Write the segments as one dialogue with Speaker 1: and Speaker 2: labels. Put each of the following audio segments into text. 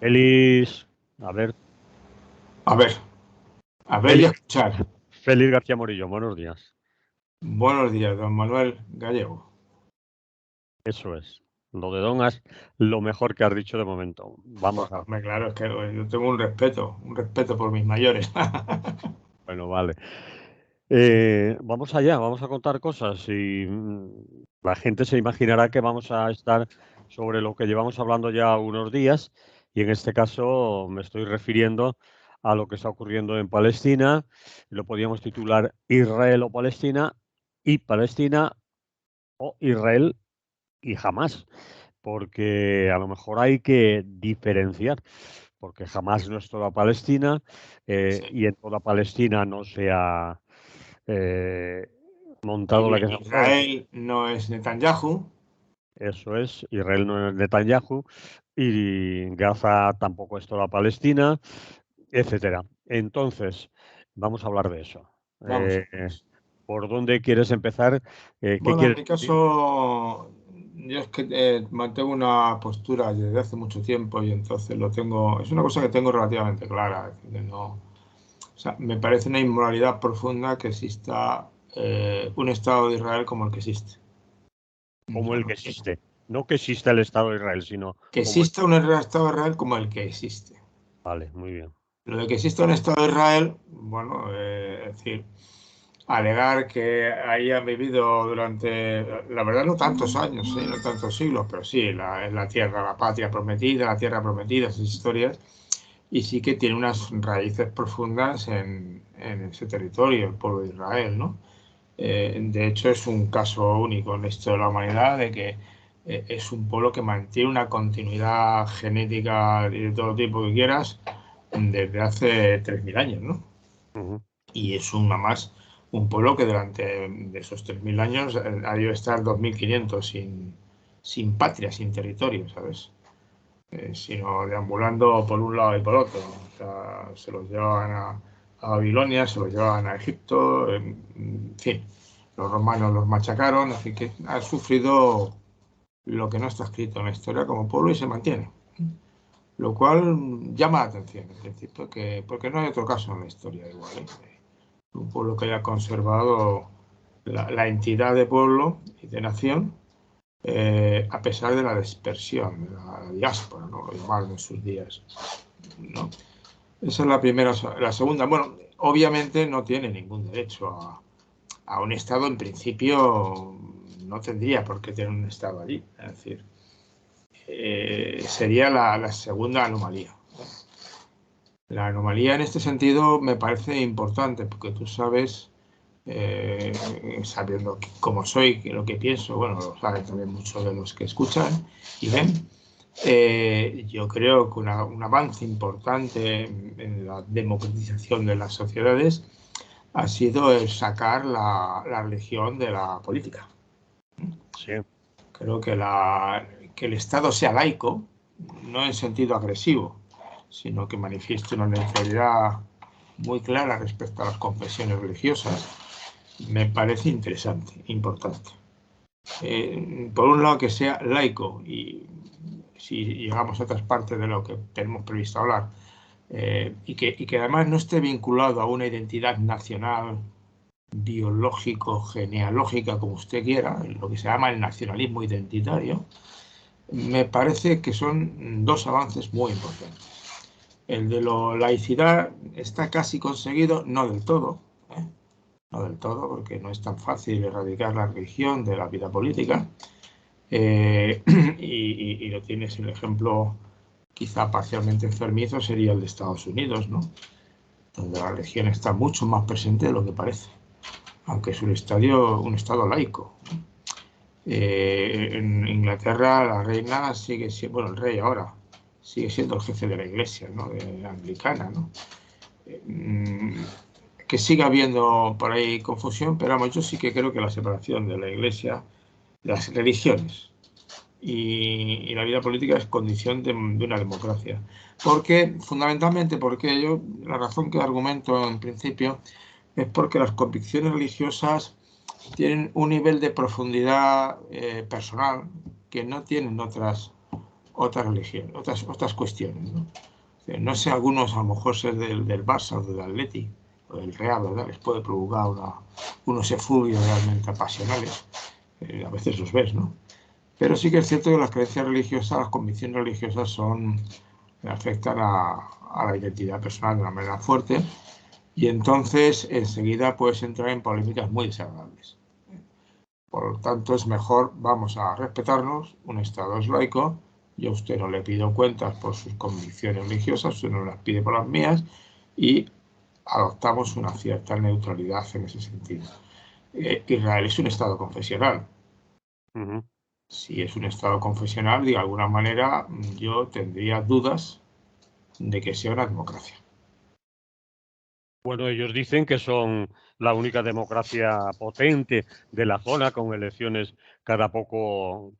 Speaker 1: Félix, a ver,
Speaker 2: A ver, y a
Speaker 1: Félix,
Speaker 2: escuchar.
Speaker 1: Félix García Morillo, buenos días.
Speaker 2: Buenos días, don Manuel Gallego.
Speaker 1: Eso es. Lo de Don es lo mejor que has dicho de momento. Vamos
Speaker 2: Bueno,
Speaker 1: a.
Speaker 2: claro, es que yo tengo un respeto por mis mayores.
Speaker 1: Bueno, vale. Vamos allá, vamos a contar cosas y la gente se imaginará que vamos a estar sobre lo que llevamos hablando ya unos días y en este caso me estoy refiriendo a lo que está ocurriendo en Palestina. Lo podríamos titular Israel o Palestina y Palestina o Israel y Hamás, porque a lo mejor hay que diferenciar, porque Hamás no es toda Palestina
Speaker 2: Sí.
Speaker 1: y en toda Palestina no se ha eh, montado la que se ha montado.
Speaker 2: Israel no es Netanyahu.
Speaker 1: Eso es, Israel no es Netanyahu y Gaza tampoco es toda Palestina, etcétera. Entonces, vamos a hablar de eso.
Speaker 2: Vamos
Speaker 1: Eh,
Speaker 2: a ver eso.
Speaker 1: ¿Por dónde quieres empezar? ¿Qué
Speaker 2: Bueno, en
Speaker 1: quieres
Speaker 2: mi
Speaker 1: decir?
Speaker 2: caso, yo es que mantengo una postura desde hace mucho tiempo y entonces lo tengo, es una cosa que tengo relativamente clara. Es decir, que no, o sea, me parece una inmoralidad profunda que exista un Estado de Israel como el que existe. O
Speaker 1: Como
Speaker 2: sea,
Speaker 1: el que existe. No que exista el Estado de Israel, sino
Speaker 2: que
Speaker 1: como.
Speaker 2: exista un Estado de Israel como el que existe.
Speaker 1: Vale, muy bien.
Speaker 2: Lo de que exista un Estado de Israel, bueno, es decir, alegar que ahí han vivido durante, la verdad, no tantos años, no tantos siglos, pero sí, es la tierra, la patria prometida, la tierra prometida, esas historias, y sí que tiene unas raíces profundas en ese territorio, el pueblo de Israel, ¿no? De hecho, es un caso único en la historia de la humanidad de que es un pueblo que mantiene una continuidad genética de todo tipo que quieras desde hace 3.000 años, ¿no?
Speaker 1: Ujú.
Speaker 2: Y es más un pueblo que durante de esos 3.000 años ha debido estar 2.500 sin patria, sin territorio, ¿sabes? Sino deambulando por un lado y por otro. O sea, se los llevaban a Babilonia, se los llevaban a Egipto, en fin, los romanos los machacaron, así que ha sufrido lo que no está escrito en la historia como pueblo y se mantiene. Lo cual llama la atención, en principio, porque no hay otro caso en la historia igual, ¿eh? Un pueblo que haya conservado la entidad de pueblo y de nación, a pesar de la dispersión, de la diáspora, ¿no? Lo llamaron en sus días, ¿no? Esa es la primera. La segunda, bueno, obviamente no tiene ningún derecho a un Estado, en principio no tendría por qué tener un Estado allí. Es decir, sería la segunda anomalía. La anomalía en este sentido me parece importante porque tú sabes, eh, sabiendo cómo soy, lo que pienso, bueno, lo saben también muchos de los que escuchan y ven. Yo creo que un avance importante en la democratización de las sociedades ha sido el sacar la religión de la política.
Speaker 1: Sí,
Speaker 2: Creo que el Estado sea laico, no en sentido agresivo, sino que manifieste una neutralidad muy clara respecto a las confesiones religiosas, me parece interesante, importante. Por un lado, que sea laico y si llegamos a otras partes de lo que tenemos previsto hablar, y que además no esté vinculado a una identidad nacional, biológico, genealógica, como usted quiera, lo que se llama el nacionalismo identitario, me parece que son dos avances muy importantes. El de la laicidad está casi conseguido, no del todo, ¿eh? No del todo, porque no es tan fácil erradicar la religión de la vida política. Y lo tienes el ejemplo quizá parcialmente enfermizo sería el de Estados Unidos, ¿no? Donde la religión está mucho más presente de lo que parece, aunque es un estado laico. En Inglaterra la reina sigue siendo, bueno, el rey ahora, sigue siendo el jefe de la iglesia, ¿no? Anglicana, ¿no? Que siga habiendo por ahí confusión, pero vamos, yo sí que creo que la separación de la iglesia, de las religiones y la vida política es condición de una democracia. Porque, fundamentalmente, porque yo, la razón que argumento en principio es porque las convicciones religiosas tienen un nivel de profundidad personal que no tienen otra religión, otras cuestiones, ¿no? No sé, algunos a lo mejor ser del Barça o del Atleti o del Real, ¿verdad? Les puede provocar unos efugios realmente apasionales. A veces los ves, ¿no? Pero sí que es cierto que las creencias religiosas, las convicciones religiosas afectan a la identidad personal de una manera fuerte y entonces enseguida puedes entrar en polémicas muy desagradables. Por lo tanto, es mejor, vamos a respetarnos, un Estado es laico, yo a usted no le pido cuentas por sus convicciones religiosas, usted no las pide por las mías y adoptamos una cierta neutralidad en ese sentido. Israel es un Estado confesional. Si es un Estado confesional, de alguna manera yo tendría dudas de que sea una democracia.
Speaker 1: Bueno, ellos dicen que son la única democracia potente de la zona, con elecciones cada poco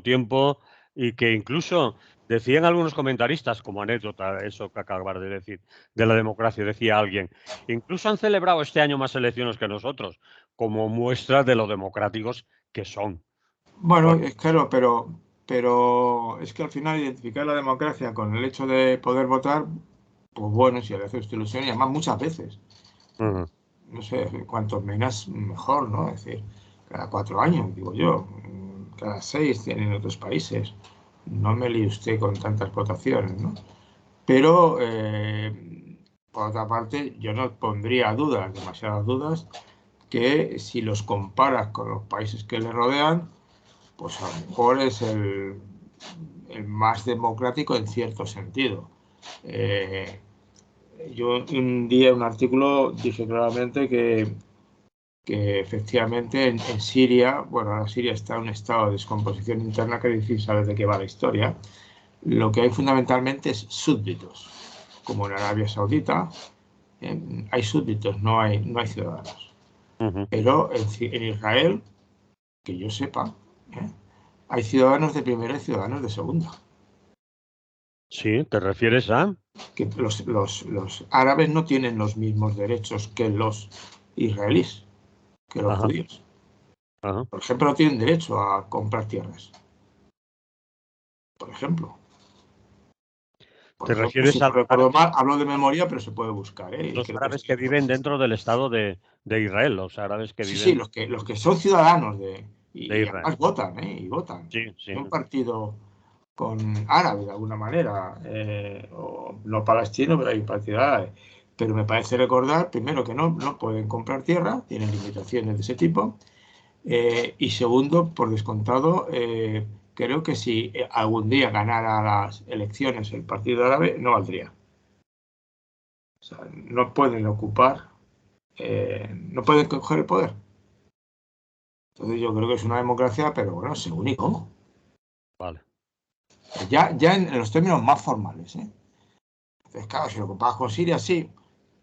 Speaker 1: tiempo, y que incluso decían algunos comentaristas, como anécdota, eso que acabas de decir, de la democracia, decía alguien, incluso han celebrado este año más elecciones que nosotros, como muestra de lo democráticos que son.
Speaker 2: Bueno,
Speaker 1: Bueno,
Speaker 2: es claro, pero es que al final identificar la democracia con el hecho de poder votar, pues bueno, si le hace usted ilusión, y además muchas veces, no sé, cuantos menos mejor, ¿no? Es decir, cada 4 años, digo yo, cada 6 tienen otros países. No me líe usted con tantas votaciones, ¿no? Pero, por otra parte, yo no pondría dudas, demasiadas dudas, que si los comparas con los países que le rodean, pues a lo mejor es el más democrático en cierto sentido. Yo un día en un artículo dije claramente que efectivamente en Siria, bueno, ahora Siria está en un estado de descomposición interna que es difícil saber de qué va la historia. Lo que hay fundamentalmente es súbditos, como en Arabia Saudita, hay súbditos, no hay ciudadanos. Pero en Israel, que yo sepa, ¿eh? Hay ciudadanos de primera y ciudadanos de segunda.
Speaker 1: sí, ¿te refieres a?
Speaker 2: Que los árabes no tienen los mismos derechos que los israelíes, que los
Speaker 1: Ajá,
Speaker 2: judíos.
Speaker 1: ajá.
Speaker 2: Por ejemplo, no tienen derecho a comprar tierras. Por ejemplo. Por
Speaker 1: ¿Te
Speaker 2: ejemplo, si
Speaker 1: refieres a
Speaker 2: no
Speaker 1: los
Speaker 2: recuerdo mal, hablo de memoria, pero se puede buscar, ¿eh? Y
Speaker 1: los
Speaker 2: creo que
Speaker 1: árabes
Speaker 2: estoy
Speaker 1: que viven
Speaker 2: seguro.
Speaker 1: dentro del Estado de Israel, los árabes que
Speaker 2: Sí, sí,
Speaker 1: viven
Speaker 2: los que son ciudadanos
Speaker 1: de
Speaker 2: y
Speaker 1: Israel?
Speaker 2: además votan, ¿eh? Y votan.
Speaker 1: Sí, sí.
Speaker 2: Hay un partido con árabe de alguna manera, o no palestino, pero hay un partido árabe. Pero me parece recordar, primero, que no pueden comprar tierra, tienen limitaciones de ese tipo, y segundo, por descontado, creo que si algún día ganara las elecciones el partido árabe, no valdría. O sea, no pueden ocupar, no pueden coger el poder. Entonces yo creo que es una democracia, pero bueno, según y cómo.
Speaker 1: Vale.
Speaker 2: Ya en los términos más formales, ¿eh? Entonces, claro, si lo comparas con Siria, sí.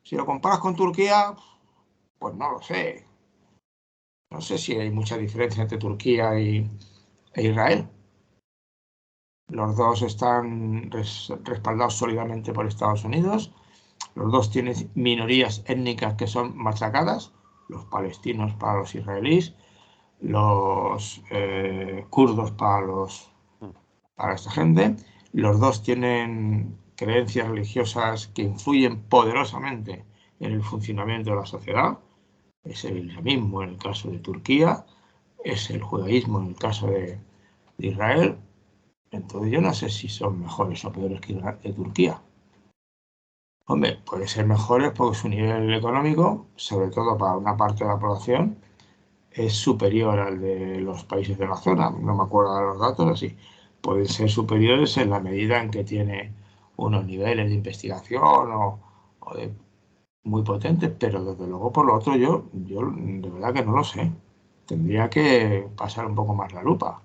Speaker 2: Si lo comparas con Turquía, pues no lo sé. No sé si hay mucha diferencia entre Turquía e Israel. Los dos están respaldados sólidamente por Estados Unidos. Los dos tienen minorías étnicas que son machacadas, los palestinos para los israelíes, los kurdos para esta gente. Los dos tienen creencias religiosas que influyen poderosamente en el funcionamiento de la sociedad. Es el islamismo en el caso de Turquía, es el judaísmo en el caso de Israel. Entonces yo no sé si son mejores o peores que Turquía. Hombre, puede ser mejores porque su nivel económico, sobre todo para una parte de la población, es superior al de los países de la zona. No me acuerdo de los datos, así. Pueden ser superiores en la medida en que tiene unos niveles de investigación o muy potentes, pero desde luego por lo otro yo de verdad que no lo sé. Tendría que pasar un poco más la lupa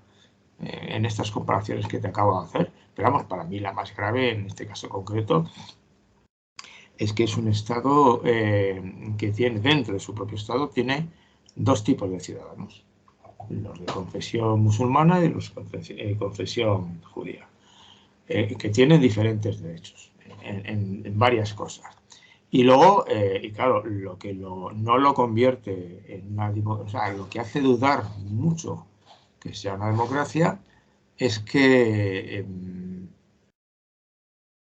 Speaker 2: en estas comparaciones que te acabo de hacer. Pero vamos, para mí la más grave en este caso concreto es que es un Estado que tiene, dentro de su propio Estado, tiene dos tipos de ciudadanos, los de confesión musulmana y los de confesión judía, que tienen diferentes derechos en varias cosas. Y luego, y claro, lo que no lo convierte en una democracia, o sea, lo que hace dudar mucho que sea una democracia, es que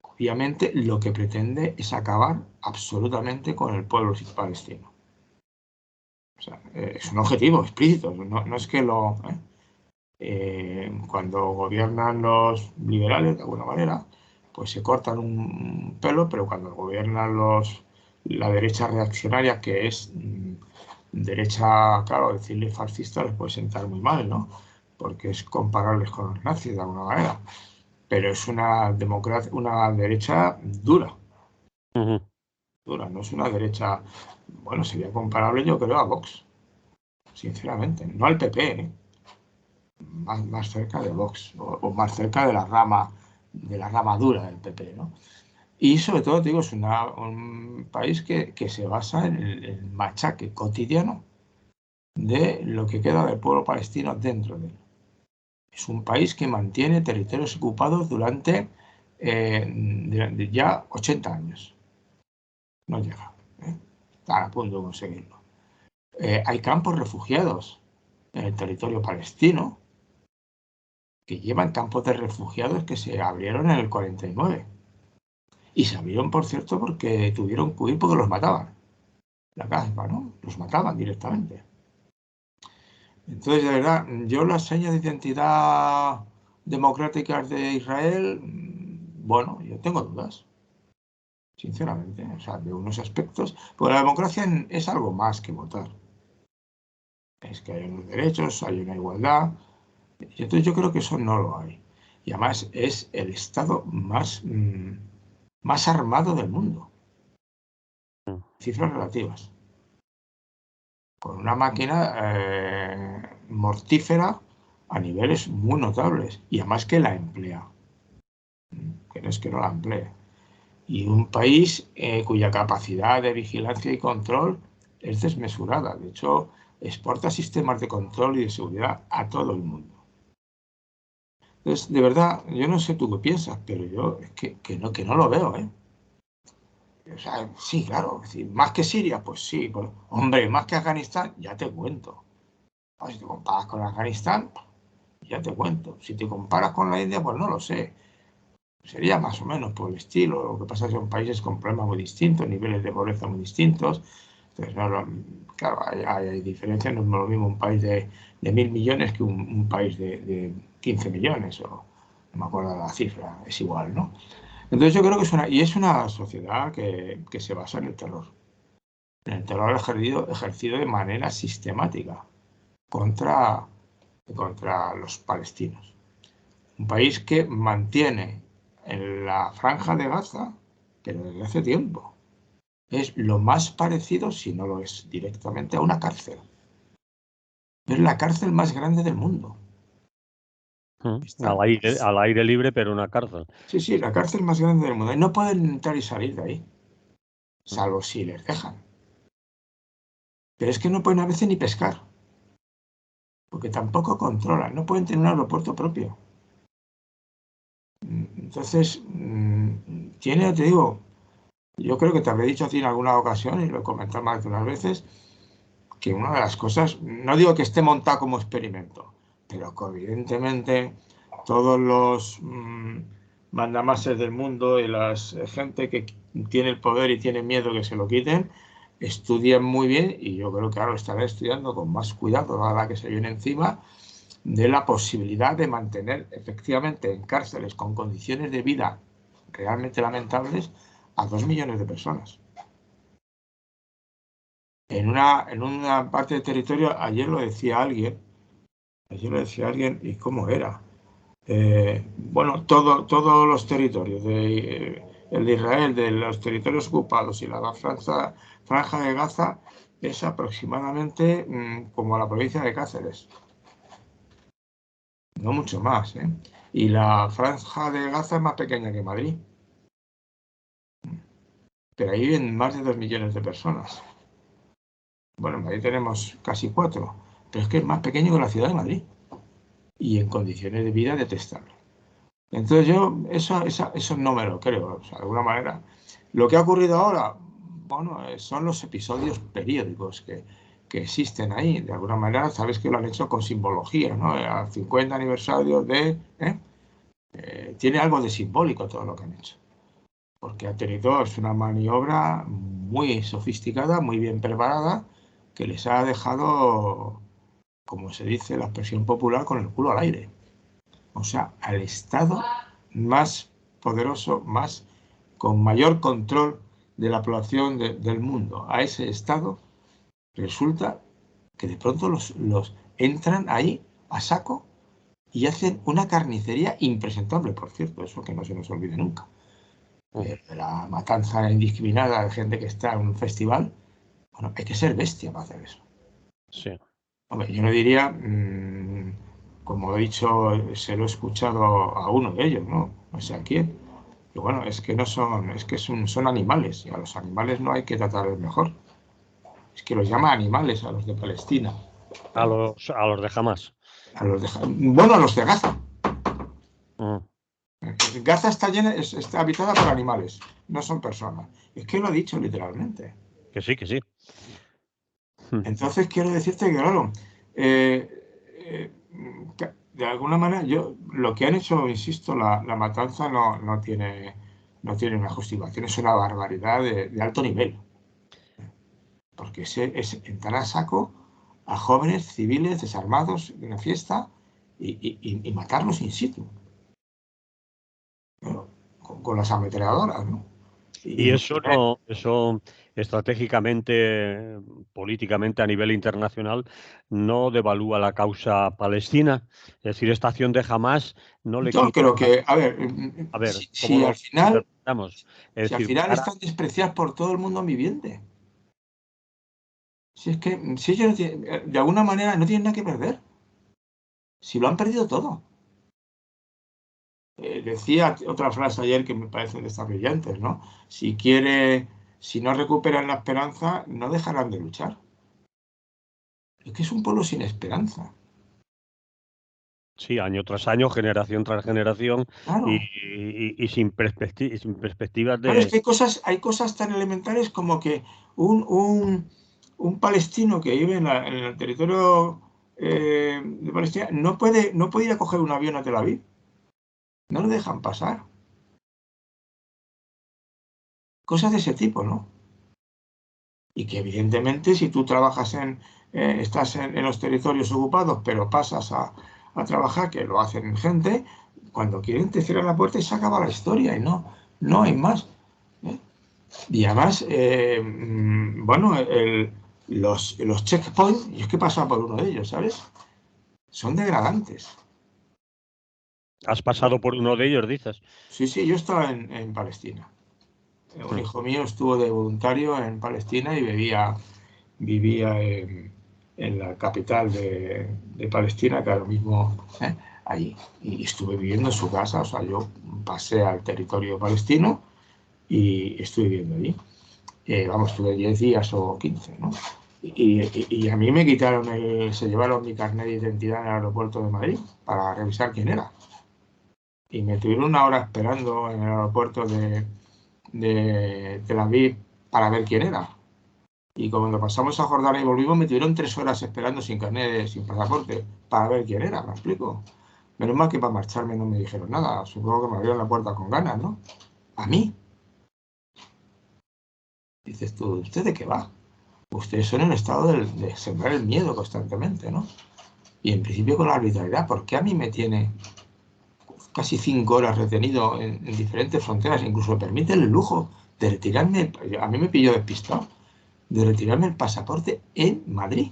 Speaker 2: obviamente lo que pretende es acabar absolutamente con el pueblo palestino. O sea, es un objetivo explícito, no es que lo... cuando gobiernan los liberales, de alguna manera, pues se cortan un pelo, pero cuando gobiernan la derecha reaccionaria, que es derecha, claro, decirle fascista les puede sentar muy mal, ¿no? Porque es comparable con los nazis, de alguna manera. Pero es una derecha dura,
Speaker 1: Ujú.
Speaker 2: dura, no es una derecha, bueno, sería comparable yo creo a Vox, sinceramente, no al PP, ¿eh? Más cerca de Vox o más cerca de la rama dura del PP, ¿no? Y sobre todo, digo, es un país que se basa en el machaque cotidiano de lo que queda del pueblo palestino dentro de él. Es un país que mantiene territorios ocupados durante ya 80 años. No llega, ¿eh? Está a punto de conseguirlo. Hay campos refugiados en el territorio palestino que llevan campos de refugiados que se abrieron en el 49. Y se abrieron, por cierto, porque tuvieron que huir porque los mataban. La Casbah, ¿no? Los mataban directamente. Entonces, de verdad, yo las señas de identidad democráticas de Israel, bueno, yo tengo dudas, sinceramente. O sea, de unos aspectos. Porque la democracia es algo más que votar. Es que hay unos derechos, hay una igualdad. Y entonces yo creo que eso no lo hay. Y además es el Estado más armado del mundo. Cifras relativas. Con una máquina mortífera a niveles muy notables. Y además que la emplea. Que no es que no la emplee. Y un país cuya capacidad de vigilancia y control es desmesurada. De hecho, exporta sistemas de control y de seguridad a todo el mundo. Entonces, de verdad, yo no sé tú qué piensas, pero yo es que no lo veo, ¿eh? O sea, sí, claro, es decir, más que Siria, pues sí. Pues, hombre, más que Afganistán, ya te cuento. Si te comparas con Afganistán, ya te cuento. Si te comparas con la India, pues no lo sé. Sería más o menos por el estilo. Lo que pasa es que son países con problemas muy distintos, niveles de pobreza muy distintos. Entonces, claro, hay diferencias. No es lo mismo un país de 1.000 millones que un país de 15 millones. O no me acuerdo la cifra, es igual, ¿no? Entonces yo creo que es una sociedad que se basa en el terror. En el terror ejercido de manera sistemática contra, contra los palestinos. Un país que mantiene en la franja de Gaza, pero desde hace tiempo, es lo más parecido, si no lo es directamente, a una cárcel. Es la cárcel más grande del mundo. Está,
Speaker 1: Al aire libre, pero una cárcel.
Speaker 2: sí, sí, la cárcel más grande del mundo. Y no pueden entrar y salir de ahí,
Speaker 1: Mm.
Speaker 2: salvo si les dejan. Pero es que no pueden a veces ni pescar, porque tampoco controlan, no pueden tener un aeropuerto propio. Entonces, tiene, te digo, yo creo que te habré dicho a ti en alguna ocasión, y lo he comentado más de unas veces, que una de las cosas, no digo que esté montado como experimento, pero que evidentemente todos los mandamases del mundo y la gente que tiene el poder y tiene miedo que se lo quiten, estudian muy bien, y yo creo que ahora estarán estudiando con más cuidado ahora que se viene encima, de la posibilidad de mantener efectivamente en cárceles con condiciones de vida realmente lamentables a 2 millones de personas. En una parte del territorio, ayer lo decía alguien, ¿y cómo era? Bueno, todos los territorios, el de Israel, de los territorios ocupados y la franja de Gaza, es aproximadamente como la provincia de Cáceres. No mucho más, ¿eh? Y la franja de Gaza es más pequeña que Madrid. Pero ahí viven más de 2 millones de personas. Bueno, en Madrid tenemos casi 4, pero es que es más pequeño que la ciudad de Madrid y en condiciones de vida detestables. Entonces yo eso no me lo creo, o sea, de alguna manera. Lo que ha ocurrido ahora, bueno, son los episodios periódicos que que existen ahí. De alguna manera, sabes que lo han hecho con simbología, ¿no? Al 50 aniversario de... tiene algo de simbólico todo lo que han hecho. Porque ha tenido, es una maniobra muy sofisticada, muy bien preparada, que les ha dejado, como se dice la expresión popular, con el culo al aire. O sea, al Estado más poderoso, más con mayor control de la población del mundo. A ese Estado resulta que de pronto los entran ahí a saco y hacen una carnicería impresentable, por cierto, eso que no se nos olvide nunca. La matanza indiscriminada de gente que está en un festival, bueno, hay que ser bestia para hacer eso.
Speaker 1: Sí.
Speaker 2: Hombre, yo no diría, como he dicho, se lo he escuchado a uno de ellos, ¿no? No sé a quién. Y bueno, es que no son, es que son animales, y a los animales no hay que tratarles mejor. Es que los llama animales a los de Palestina.
Speaker 1: A los de Hamas.
Speaker 2: Bueno, a los de Gaza.
Speaker 1: Mm.
Speaker 2: Gaza está habitada por animales, no son personas. Es que lo ha dicho literalmente.
Speaker 1: Que sí, que sí.
Speaker 2: Entonces quiero decirte que, claro, de alguna manera, lo que han hecho, insisto, la matanza no tiene una justificación, es una barbaridad de alto nivel. Porque es entrar a saco a jóvenes civiles desarmados en una fiesta y matarlos in situ, ¿no? Con las ametralladoras, ¿no?
Speaker 1: Y eso estratégicamente, políticamente a nivel internacional, no devalúa la causa palestina. Es decir, esta acción de Hamas no le
Speaker 2: Yo
Speaker 1: quita.
Speaker 2: creo que, a ver,
Speaker 1: A ver, ¿cómo
Speaker 2: si al
Speaker 1: lo
Speaker 2: final,
Speaker 1: interpretamos? Es decir,
Speaker 2: están despreciados por todo el mundo viviente. Si es que, si ellos de alguna manera no tienen nada que perder. Si lo han perdido todo. Decía otra frase ayer que me parece de estas brillantes, ¿no? Si no recuperan la esperanza, no dejarán de luchar. Es que es un pueblo sin esperanza.
Speaker 1: sí, año tras año, generación tras generación
Speaker 2: Claro.
Speaker 1: y sin perspectivas
Speaker 2: Claro, es
Speaker 1: de...
Speaker 2: que hay cosas tan elementales como que un palestino que vive en el territorio de Palestina no puede ir a coger un avión a Tel Aviv. No lo dejan pasar. Cosas de ese tipo, ¿no? Y que evidentemente si tú trabajas estás en los territorios ocupados, pero pasas a trabajar, que lo hacen gente, cuando quieren te cierran la puerta y se acaba la historia y no hay más. ¿Eh? Y además, bueno, los checkpoints, y es que pasa por uno de ellos, ¿sabes? Son degradantes.
Speaker 1: Has pasado por uno de ellos, dices.
Speaker 2: Sí, sí, yo estaba en Palestina. Un
Speaker 1: Mm.
Speaker 2: hijo mío estuvo de voluntario en Palestina y vivía en la capital de Palestina, que ahora mismo allí. Y estuve viviendo en su casa, o sea, yo pasé al territorio palestino y estuve viviendo allí. Vamos, estuve 10 días o 15, ¿no? Y a mí me quitaron se llevaron mi carnet de identidad en el aeropuerto de Madrid para revisar quién era. Y me tuvieron una hora esperando en el aeropuerto de Tel Aviv para ver quién era. Y cuando pasamos a Jordania y volvimos, me tuvieron 3 horas esperando sin carnet, sin pasaporte, para ver quién era, ¿me explico? Menos mal que para marcharme no me dijeron nada. Supongo que me abrieron la puerta con ganas, ¿no? A mí. Dices tú, ¿usted de qué va? Ustedes son en estado de sembrar el miedo constantemente, ¿no? Y en principio con la arbitrariedad. ¿Por qué a mí me tiene casi 5 horas retenido en diferentes fronteras? Incluso me permiten el lujo de retirarme, a mí me pilló despistado, de retirarme el pasaporte en Madrid.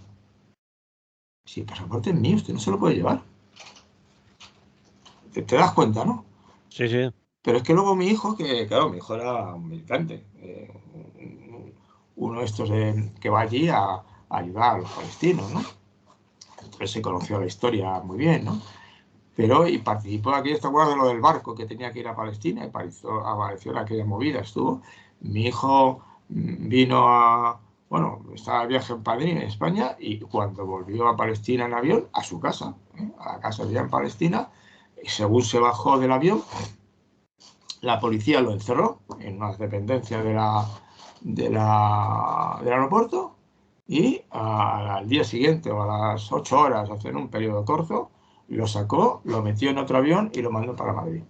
Speaker 2: Si el pasaporte es mío, usted no se lo puede llevar. Te das cuenta, ¿no?
Speaker 1: Sí, sí.
Speaker 2: Pero es que luego mi hijo, que claro, mi hijo era un militante, uno de estos que va allí a ayudar a los palestinos, ¿no? Entonces se conoció la historia muy bien, ¿no? Pero y participó aquí, ¿te acuerdas de lo del barco que tenía que ir a Palestina? Y apareció en aquella movida, estuvo. Mi hijo vino bueno, estaba de viaje en Madrid, en España, y cuando volvió a Palestina en avión, a su casa, a la casa de ella en Palestina, según se bajó del avión, la policía lo encerró en una dependencia del aeropuerto y al día siguiente o a las 8 horas, o sea, en un periodo corto, lo sacó, lo metió en otro avión y lo mandó para Madrid.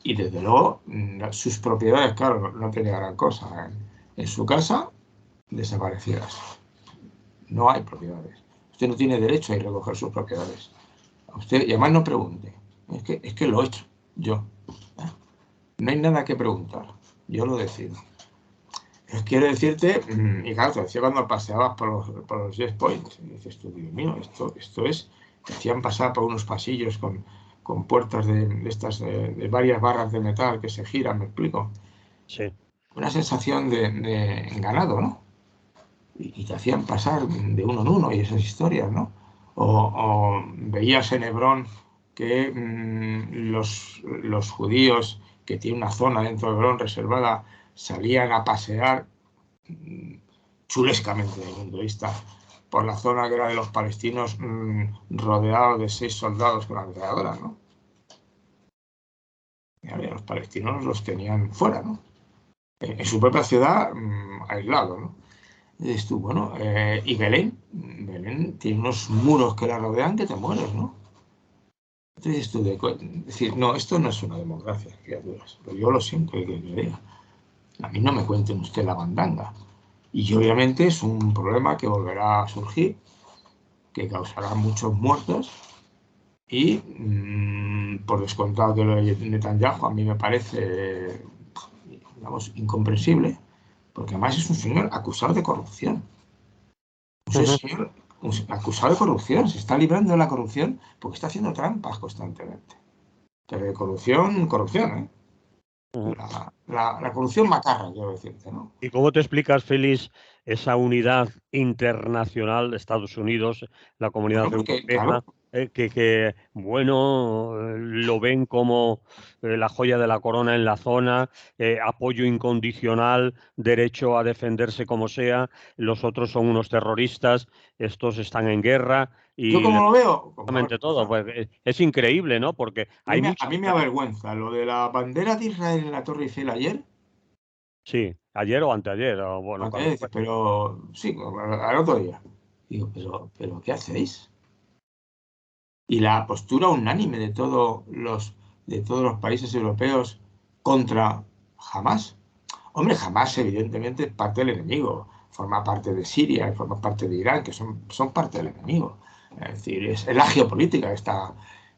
Speaker 2: Y desde luego, sus propiedades, claro, no tenía gran cosa. En su casa, desaparecidas. No hay propiedades. Usted no tiene derecho a ir a recoger sus propiedades. A usted, y además no pregunte. Es que lo he hecho yo. No hay nada que preguntar. Yo lo decido. Quiero decirte, y claro, te decía cuando paseabas por los Yes Points, y dices tú, Dios mío, esto es, te hacían pasar por unos pasillos con puertas de estas, de varias barras de metal que se giran, me explico.
Speaker 1: Sí.
Speaker 2: Una sensación de ganado, ¿no? Y te hacían pasar de uno en uno y esas historias, ¿no? O veías en Hebrón que los judíos que tienen una zona dentro de Hebrón reservada salían a pasear chulescamente desde el punto de vista por la zona que era de los palestinos, rodeados de 6 soldados con ametralladoras, ¿no? Y a los palestinos los tenían fuera, ¿no? En su propia ciudad, aislado, ¿no? Y dices tú, bueno, y Belén tiene unos muros que la rodean que te mueres, ¿no? Entonces tú, decir, no, esto no es una democracia, criaturas, pero yo lo siento que diga. A mí no me cuenten usted la bandanga. Y obviamente es un problema que volverá a surgir, que causará muchos muertos y, por descontado que lo de Netanyahu, a mí me parece, digamos, incomprensible, porque además es un señor acusado de corrupción. Un señor acusado de corrupción, se está librando de la corrupción porque está haciendo trampas constantemente. Pero de corrupción, corrupción, ¿eh? La corrupción macarra, quiero decirte, ¿no?
Speaker 1: ¿Y cómo te explicas, Félix, esa unidad internacional de Estados Unidos, la Comunidad
Speaker 2: Bueno, porque, claro,
Speaker 1: Europea, bueno, lo ven como la joya de la corona en la zona, apoyo incondicional, derecho a defenderse como sea, los otros son unos terroristas, estos están en guerra
Speaker 2: yo
Speaker 1: y
Speaker 2: como lo veo, como
Speaker 1: absolutamente todo? Pues es increíble, ¿no? Porque hay
Speaker 2: a
Speaker 1: muchas...
Speaker 2: mí me avergüenza lo de la bandera de Israel en la Torre Eiffel ayer.
Speaker 1: Sí, ayer o anteayer, o bueno, cuando fue.
Speaker 2: Pero sí, al otro día. Digo, pero ¿qué hacéis? Y la postura unánime de todos los países europeos contra Hamas. Hombre, Hamas evidentemente es parte del enemigo, forma parte de Siria, forma parte de Irán, que son parte del enemigo. Es decir, es la geopolítica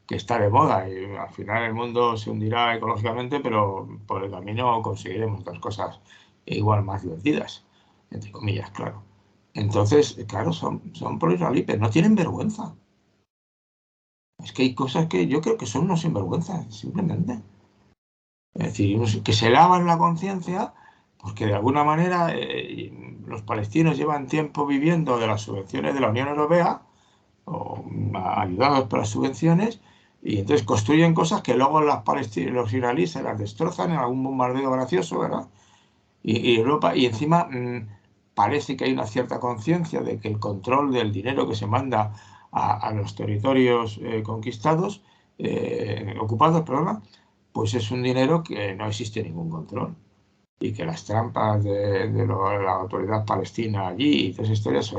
Speaker 2: que está de moda y al final el mundo se hundirá ecológicamente, pero por el camino conseguiremos otras cosas igual más divertidas, entre comillas, claro. Entonces, claro, son pro-israelí, pero no tienen vergüenza. Es que hay cosas que yo creo que son unos sinvergüenzas, simplemente. Es decir, que se lavan la conciencia porque de alguna manera los palestinos llevan tiempo viviendo de las subvenciones de la Unión Europea, o ayudados por las subvenciones, y entonces construyen cosas que luego los israelíes se las destrozan en algún bombardeo gracioso, ¿verdad? Y Europa, y encima, parece que hay una cierta conciencia de que el control del dinero que se manda a los territorios conquistados, ocupados, perdona, pues es un dinero que no existe ningún control. Y que las trampas de la autoridad palestina allí y todas esas historias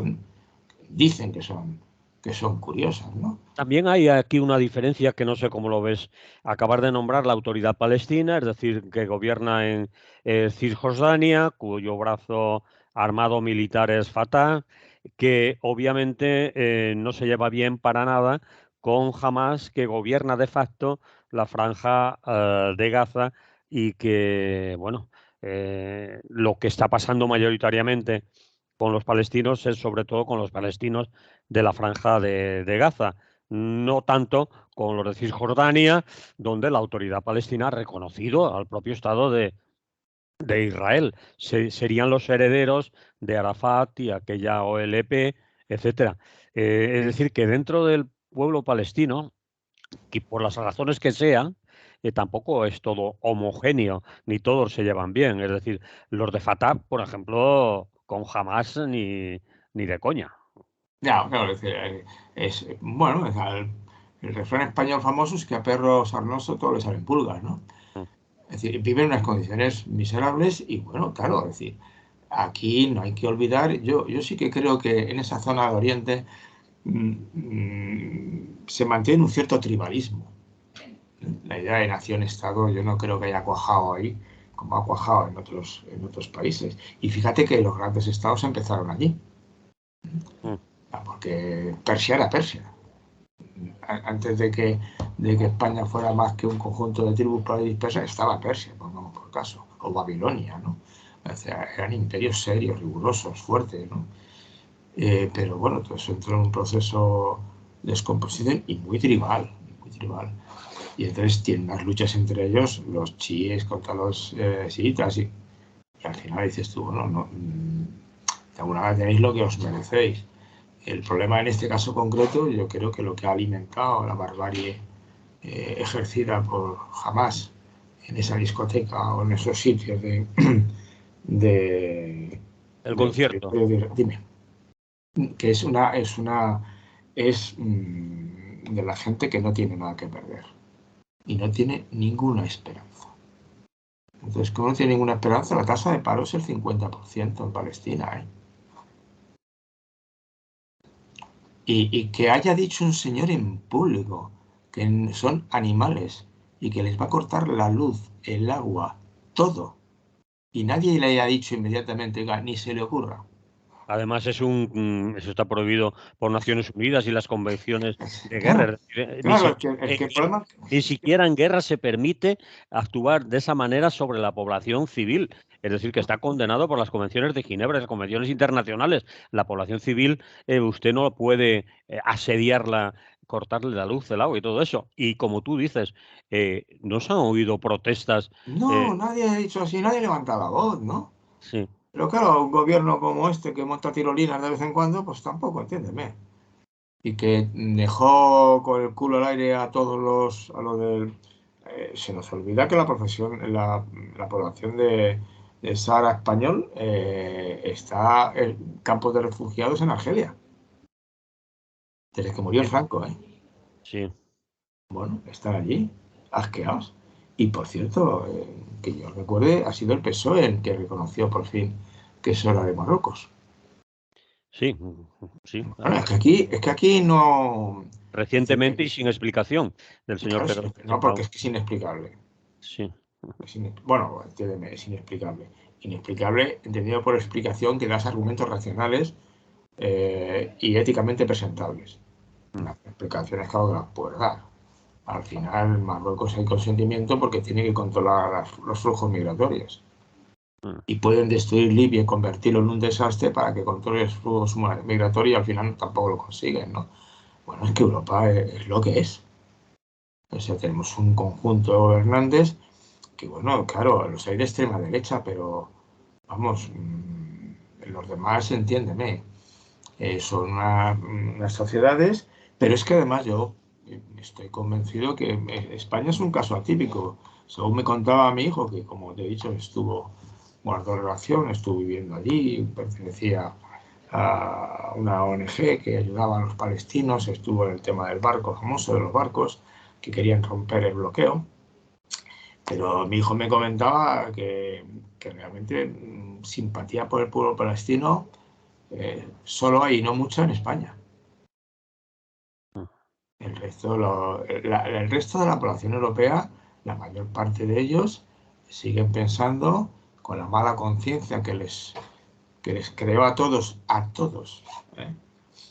Speaker 2: dicen que son curiosas, ¿no?
Speaker 1: También hay aquí una diferencia que no sé cómo lo ves. Acabar de nombrar la autoridad palestina, es decir, que gobierna en Cisjordania, cuyo brazo armado militar es Fatah, que obviamente no se lleva bien para nada con Hamas, que gobierna de facto la franja de Gaza y que, bueno, lo que está pasando mayoritariamente con los palestinos es sobre todo con los palestinos de la franja de Gaza, no tanto con los de Cisjordania, donde la autoridad palestina ha reconocido al propio Estado de Israel. Serían los herederos de Arafat y aquella OLP, etcétera. Es decir, que dentro del pueblo palestino, que por las razones que sean, tampoco es todo homogéneo, ni todos se llevan bien. Es decir, los de Fatah, por ejemplo, con Hamas ni de coña.
Speaker 2: Ya, claro, bueno, el refrán español famoso es que a perro sarnoso todo le salen pulgas, ¿no?
Speaker 1: Mm.
Speaker 2: Es decir, viven en unas condiciones miserables y bueno, claro, es decir, aquí no hay que olvidar, yo sí que creo que en esa zona de Oriente se mantiene un cierto tribalismo. La idea de nación-estado yo no creo que haya cuajado ahí como ha cuajado en otros países. Y fíjate que los grandes estados empezaron allí, porque Persia era Persia. Antes de que España fuera más que un conjunto de tribus por ahí dispersas, estaba Persia, por caso, o Babilonia, ¿no? O sea, eran imperios serios, rigurosos, fuertes, ¿no? Pero bueno, todo eso entró en un proceso de descomposición y muy tribal, muy tribal. Y entonces tienen las luchas entre ellos, los chiíes contra los chiitas, y al final dices tú, bueno, no, de alguna manera tenéis lo que os merecéis. El problema en este caso concreto, yo creo que lo que ha alimentado la barbarie ejercida por Hamas en esa discoteca o en esos sitios de
Speaker 1: El concierto.
Speaker 2: dime, que es de la gente que no tiene nada que perder y no tiene ninguna esperanza. Entonces, como no tiene ninguna esperanza, la tasa de paro es el 50% en Palestina, ¿eh? Y que haya dicho un señor en público que son animales y que les va a cortar la luz, el agua, todo, y nadie le haya dicho inmediatamente, oiga, ni se le ocurra.
Speaker 1: Además, eso está prohibido por Naciones Unidas y las convenciones de
Speaker 2: Claro,
Speaker 1: guerra. Es decir,
Speaker 2: claro, el que el problema
Speaker 1: ni siquiera en guerra se permite actuar de esa manera sobre la población civil. Es decir, que está condenado por las convenciones de Ginebra, las convenciones internacionales. La población civil, usted no puede asediarla, cortarle la luz, el agua y todo eso. Y como tú dices, no se han oído protestas.
Speaker 2: no, nadie ha dicho así, nadie levanta la voz, ¿no?
Speaker 1: Sí,
Speaker 2: Pero claro, un gobierno como este que monta tirolinas de vez en cuando, pues tampoco, entiéndeme. Y que dejó con el culo al aire a a los del... se nos olvida que la profesión, la población de Sahara español está en campos de refugiados en Argelia, desde que murió el
Speaker 1: sí,
Speaker 2: Franco, ¿eh?
Speaker 1: sí.
Speaker 2: Bueno, están allí, asqueados. Y por cierto, que yo recuerde, ha sido el PSOE el que reconoció por fin que eso era de Marruecos.
Speaker 1: Sí, sí.
Speaker 2: Bueno, es que aquí no... Es decir,
Speaker 1: Recientemente y sin explicación del señor
Speaker 2: claro,
Speaker 1: Pedro
Speaker 2: no, porque
Speaker 1: Sánchez.
Speaker 2: es que es inexplicable.
Speaker 1: Sí,
Speaker 2: Bueno, entiéndeme, es inexplicable. Inexplicable, entendido por explicación que das argumentos racionales y éticamente presentables. Las explicaciones, claro, que las puedes dar. Al final, Marruecos hay consentimiento porque tiene que controlar los flujos migratorios. Y pueden destruir Libia y convertirlo en un desastre para que controle los flujos migratorios y al final tampoco lo consiguen, ¿no? Bueno, es que Europa es lo que es. O sea, tenemos un conjunto de gobernantes que, bueno, claro, los hay de extrema derecha, pero vamos, los demás, entiéndeme, son unas sociedades, pero es que además yo estoy convencido que España es un caso atípico. Según me contaba mi hijo, que como te he dicho, guardó relación, estuvo viviendo allí, pertenecía a una ONG que ayudaba a los palestinos, estuvo en el tema del barco famoso, de los barcos, que querían romper el bloqueo. Pero mi hijo me comentaba que realmente simpatía por el pueblo palestino solo hay, no mucho en España. El resto de la población europea, la mayor parte de ellos, siguen pensando con la mala conciencia que les creó a todos, ¿eh?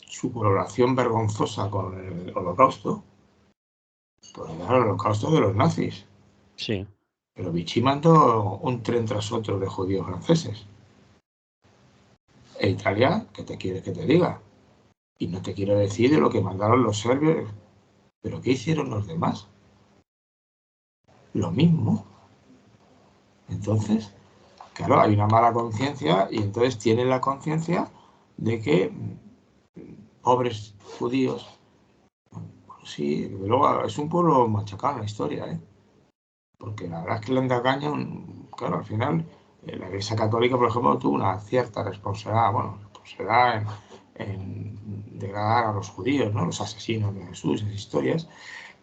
Speaker 2: Su colaboración vergonzosa con el holocausto, pues era el holocausto de los nazis.
Speaker 1: sí.
Speaker 2: Pero Vichy mandó un tren tras otro de judíos franceses. E Italia, ¿qué te quieres que te diga? Y no te quiero decir de lo que mandaron los serbios, pero ¿qué hicieron los demás? Lo mismo. Entonces, claro, hay una mala conciencia y entonces tienen la conciencia de que pobres judíos, bueno, sí, luego es un pueblo machacado en la historia, ¿eh? Porque la verdad es que le han dado caña, claro, al final la Iglesia Católica, por ejemplo, tuvo una cierta responsabilidad, bueno, responsabilidad en degradar a los judíos, ¿no? Los asesinos de Jesús, esas historias,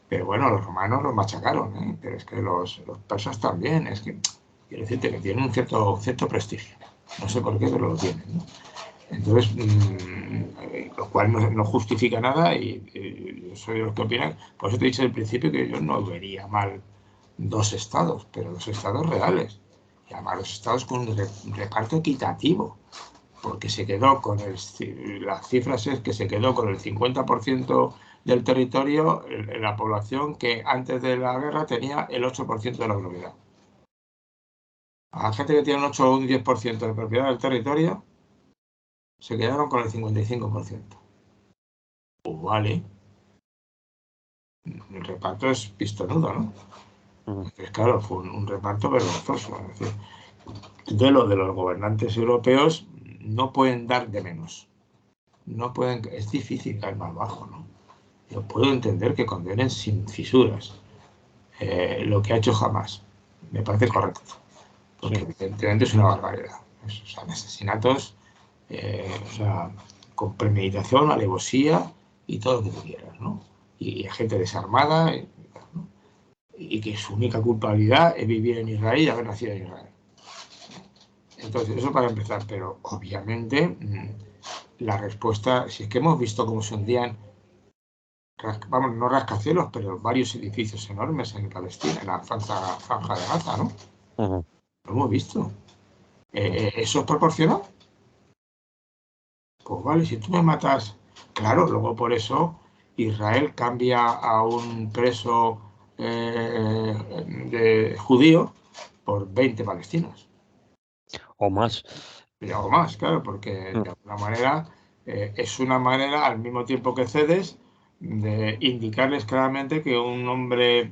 Speaker 2: pero bueno, los romanos los machacaron, ¿eh? Pero es que los persas también, es que quiero decirte que tienen un cierto prestigio. No sé por qué, pero lo tienen, ¿no? Entonces, lo cual no justifica nada y yo soy de los que opinan. Por eso te he dicho al principio que yo no vería mal 2 estados, pero los estados reales. Y además los estados con un reparto equitativo, porque se quedó con las cifras es que se quedó con el 50% del territorio en la población que antes de la guerra tenía el 8% de la propiedad. A la gente que tiene un 8 o un 10% de propiedad del territorio se quedaron con el 55%. Pues vale, el reparto es pistonudo, ¿no? Entonces, claro, fue un reparto vergonzoso. Es decir, entonces, lo de los gobernantes europeos no pueden dar de menos. No pueden, es difícil caer más bajo, ¿no? Yo puedo entender que condenen sin fisuras lo que ha hecho Hamas. Me parece correcto. Porque
Speaker 1: Sí.
Speaker 2: evidentemente es una barbaridad. O sea, asesinatos o sea, con premeditación, alevosía y todo lo que tú quieras, ¿no? Y gente desarmada, ¿no? Y que su única culpabilidad es vivir en Israel y haber nacido en Israel. Entonces, eso para empezar, pero obviamente la respuesta, si es que hemos visto cómo se hundían, vamos, no rascacielos, pero varios edificios enormes en Palestina, en la franja de Gaza, ¿no? Lo hemos visto. ¿Eso es proporcional? Pues vale, si tú me matas, claro, luego por eso Israel cambia a un preso de judío por 20 palestinos.
Speaker 1: O más.
Speaker 2: Y algo más, claro, porque de alguna manera es una manera, al mismo tiempo que cedes, de indicarles claramente que un hombre,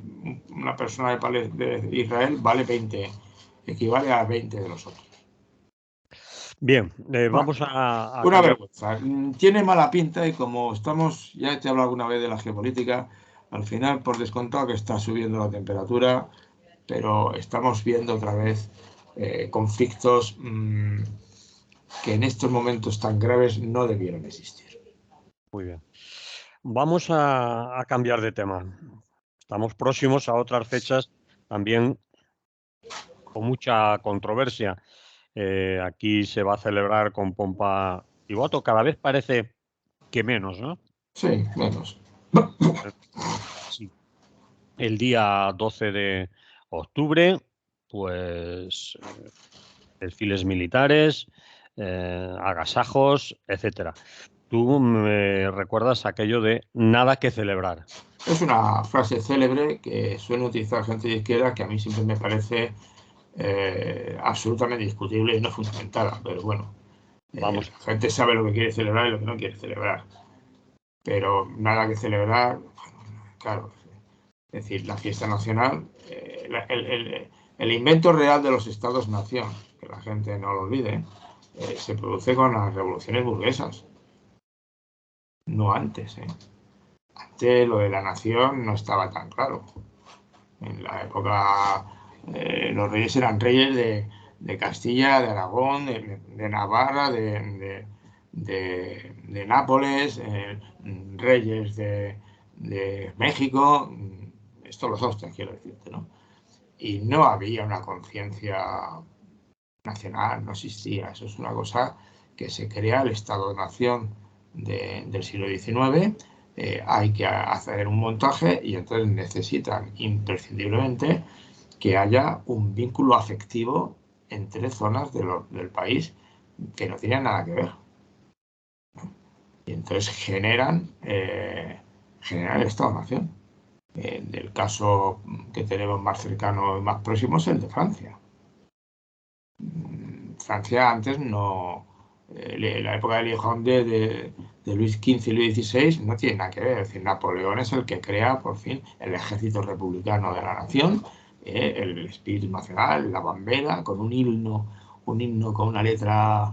Speaker 2: una persona de Israel vale 20, equivale a 20 de los otros.
Speaker 1: Bien,
Speaker 2: Bueno,
Speaker 1: vamos a
Speaker 2: una
Speaker 1: cambiar.
Speaker 2: vergüenza. Tiene mala pinta y como estamos, ya te he hablado alguna vez de la geopolítica, al final por descontado que está subiendo la temperatura, pero estamos viendo otra vez conflictos que en estos momentos tan graves no debieron existir.
Speaker 1: Muy bien. Vamos a cambiar de tema. Estamos próximos a otras fechas también con mucha controversia. Aquí se va a celebrar con pompa y voto. Cada vez parece que menos, ¿no?
Speaker 2: Sí, menos.
Speaker 1: Sí. El día 12 de octubre, pues desfiles militares, agasajos, etcétera. Tú me recuerdas aquello de nada que celebrar.
Speaker 2: Es una frase célebre que suele utilizar gente de izquierda que a mí siempre me parece absolutamente discutible y no fundamentada, pero bueno,
Speaker 1: Vamos,
Speaker 2: la gente sabe lo que quiere celebrar y lo que no quiere celebrar, pero nada que celebrar, claro, es decir, la fiesta nacional, el invento real de los estados-nación, que la gente no lo olvide, se produce con las revoluciones burguesas, no antes. Antes lo de la nación no estaba tan claro. En la época los reyes eran reyes de Castilla, de Aragón, de Navarra, de Nápoles, reyes de México, esto los Austrias, quiero decirte, ¿no? Y no había una conciencia nacional, no existía. Eso es una cosa que se crea el Estado-Nación del siglo XIX. Hay que hacer un montaje y entonces necesitan imprescindiblemente que haya un vínculo afectivo entre zonas del país que no tienen nada que ver. Y entonces generan el Estado-Nación. El caso que tenemos más cercano y más próximo es el de Francia. Francia antes no, la época de de Luis XV y Luis XVI no tiene nada que ver. Es decir, Napoleón es el que crea, por fin, el ejército republicano de la nación, el espíritu nacional, la bandera, con un himno con una letra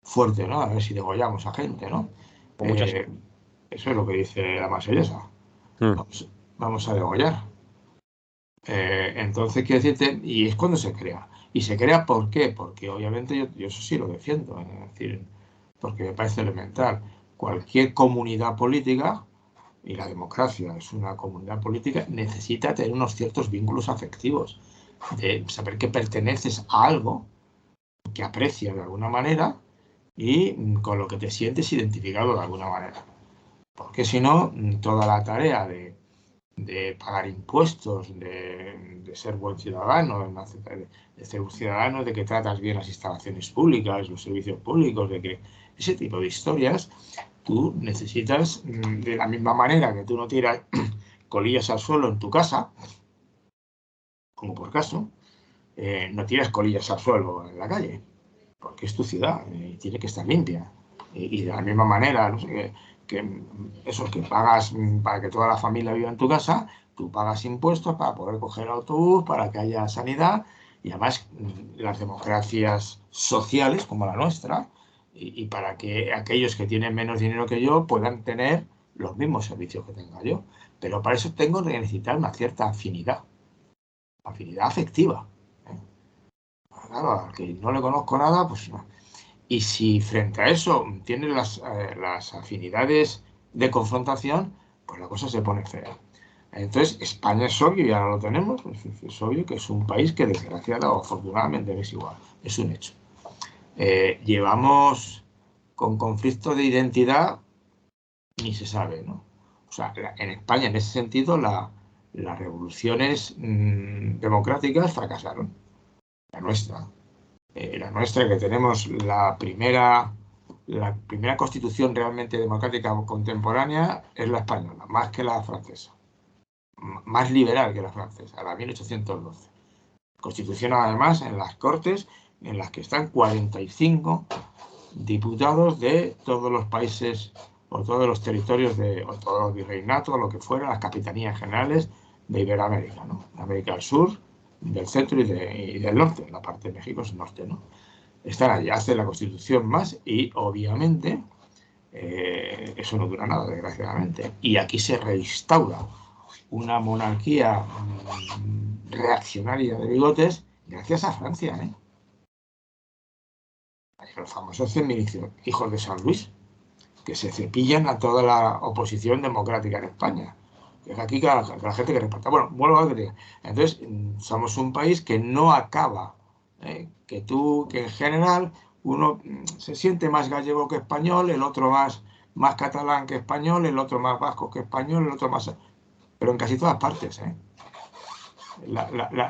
Speaker 2: fuerte, ¿no? A ver si degollamos a gente, ¿no?
Speaker 1: con muchas.
Speaker 2: Eh, Eso es lo que dice la marsellesa.
Speaker 1: Mm.
Speaker 2: Vamos a degollar. Entonces, quiero decirte, y es cuando se crea. ¿Y se crea por qué? Porque obviamente yo eso sí lo defiendo, es decir, porque me parece elemental. Cualquier comunidad política, y la democracia es una comunidad política, necesita tener unos ciertos vínculos afectivos, de saber que perteneces a algo que aprecias de alguna manera y con lo que te sientes identificado de alguna manera. Porque si no, toda la tarea de pagar impuestos, de ser buen ciudadano, de ser un ciudadano, de que tratas bien las instalaciones públicas, los servicios públicos, de que ese tipo de historias, tú necesitas, de la misma manera que tú no tiras colillas al suelo en tu casa, como por caso, no tiras colillas al suelo en la calle, porque es tu ciudad y tiene que estar limpia. Y de la misma manera, no sé, que eso que pagas para que toda la familia viva en tu casa, tú pagas impuestos para poder coger el autobús, para que haya sanidad, y además las democracias sociales como la nuestra, y para que aquellos que tienen menos dinero que yo puedan tener los mismos servicios que tenga yo. Pero para eso tengo que necesitar una cierta afinidad afectiva. Claro, al que no le conozco nada, pues no. Y si frente a eso tienes las afinidades de confrontación, pues la cosa se pone fea. Entonces, España es obvio, y ahora lo tenemos, es obvio que es un país que desgraciadamente o afortunadamente es igual, es un hecho. Llevamos con conflicto de identidad, ni se sabe, ¿no? O sea, en España, en ese sentido, las revoluciones democráticas fracasaron. La nuestra, que tenemos la primera constitución realmente democrática contemporánea, es la española, más que la francesa, más liberal que la francesa, la 1812. Constitución además en las Cortes, en las que están 45 diputados de todos los países o todos los territorios o todos los virreinatos, o lo que fuera, las capitanías generales de Iberoamérica, ¿no? América del Sur, del centro y del norte. La parte de México es el norte, ¿no? Están allí, hacen la constitución más y obviamente eso no dura nada, desgraciadamente. Y aquí se reinstaura una monarquía reaccionaria de bigotes gracias a Francia, ¿eh? Los famosos hijos de San Luis, que se cepillan a toda la oposición democrática en España. Que es aquí que la gente que reparta. Bueno, vuelvo a lo que te digo. Entonces, somos un país que no acaba, que en general uno se siente más gallego que español, el otro más catalán que español, el otro más vasco que español, el otro más... Pero en casi todas partes, ¿eh?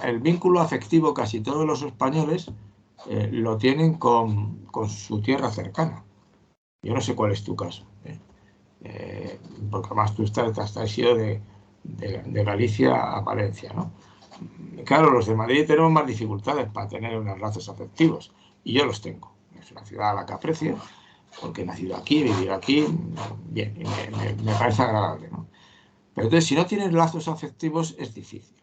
Speaker 2: El vínculo afectivo casi todos los españoles lo tienen con su tierra cercana. Yo no sé cuál es tu caso, porque además tú has ido de Galicia a Valencia, ¿no? Claro, los de Madrid tenemos más dificultades para tener unos lazos afectivos, y yo los tengo. Es una ciudad a la que aprecio, porque he nacido aquí, he vivido aquí, bien, me parece agradable, ¿no? Pero entonces, si no tienes lazos afectivos, es difícil.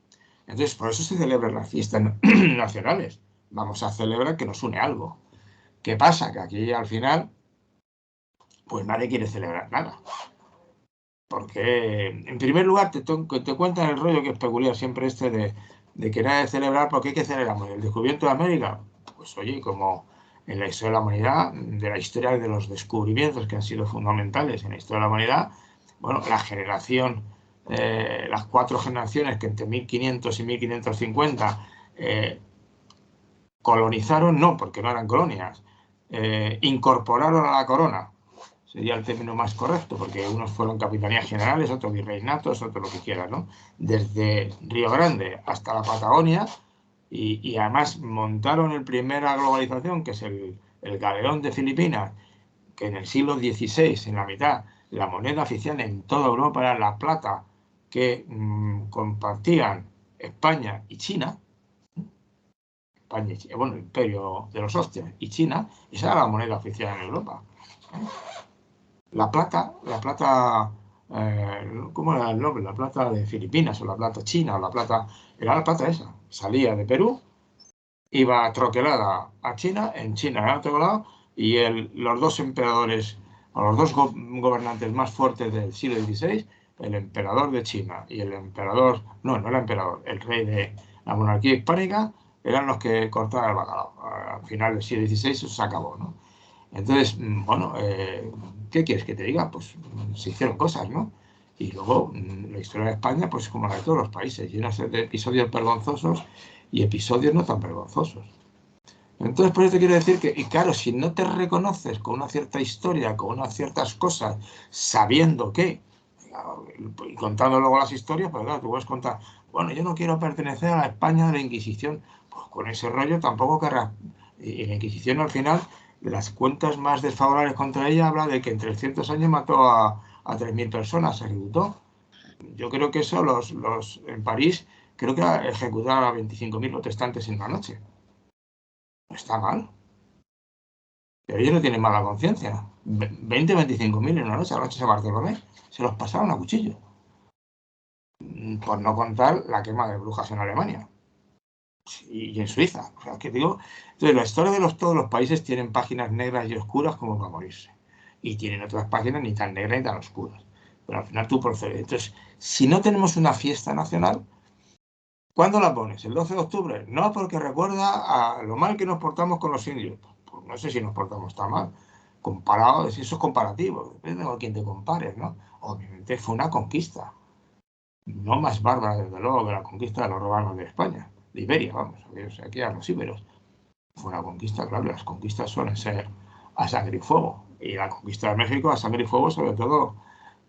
Speaker 2: Entonces, por eso se celebran las fiestas nacionales. Vamos a celebrar que nos une algo. ¿Qué pasa? Que aquí al final, pues nadie quiere celebrar nada. Porque, en primer lugar, te cuentan el rollo que es peculiar siempre de que nadie celebrar, porque hay que celebrar el descubrimiento de América. Pues oye, como en la historia de la humanidad, de la historia de los descubrimientos que han sido fundamentales en la historia de la humanidad, bueno, la generación, las 4 generaciones que entre 1500 y 1550 colonizaron, no, porque no eran colonias, incorporaron a la corona, sería el término más correcto, porque unos fueron capitanías generales, otros virreinatos, otros lo que quieran, ¿no? Desde Río Grande hasta la Patagonia, y además montaron el primera globalización, que es el galeón de Filipinas, que en el siglo XVI, en la mitad, la moneda oficial en toda Europa era la plata que compartían España y China. España y China, bueno, el imperio de los hostias y China, esa era la moneda oficial en Europa. La plata, ¿cómo era el nombre? La plata de Filipinas, o la plata china, o era la plata esa. Salía de Perú, iba troquelada a China, en China era troquelada, y los dos emperadores, o los dos gobernantes más fuertes del siglo XVI, el emperador de China y el emperador, no era emperador, el rey de la monarquía hispánica, eran los que cortaban el bacalao. Al final del siglo XVI eso se acabó, ¿no? Entonces, bueno, ¿qué quieres que te diga? Pues se hicieron cosas, ¿no? Y luego la historia de España, pues como la de todos los países, llena de episodios vergonzosos y episodios no tan vergonzosos. Entonces, por eso te quiero decir que, y claro, si no te reconoces con una cierta historia, con unas ciertas cosas, sabiendo que, y contando luego las historias, pues claro, tú puedes contar, bueno, yo no quiero pertenecer a la España de la Inquisición, pues con ese rollo tampoco querrás. Y la Inquisición al final, las cuentas más desfavorables contra ella habla de que en 300 años mató a 3.000 personas, se ejecutó. Yo creo que eso, en París, creo que ejecutaron a 25.000 protestantes en una noche. No está mal. Pero ellos no tienen mala conciencia. 20 o 25.000 en una noche, a la noche de Bartolomé, se los pasaron a cuchillo. Por no contar la quema de brujas en Alemania y en Suiza. O sea, que digo, entonces la historia de todos los países tienen páginas negras y oscuras como para morirse. Y tienen otras páginas ni tan negras ni tan oscuras. Pero al final tú procedes. Entonces, si no tenemos una fiesta nacional, ¿cuándo la pones? ¿El 12 de octubre? No, porque recuerda a lo mal que nos portamos con los indios. Pues no sé si nos portamos tan mal. Comparado, eso es comparativo, depende de quién te compares, ¿no? Obviamente fue una conquista, no más bárbara, desde luego, que la conquista de los romanos de España, de Iberia, vamos, o sea, aquí a los íberos. Fue una conquista, claro, las conquistas suelen ser a sangre y fuego. Y la conquista de México a sangre y fuego, sobre todo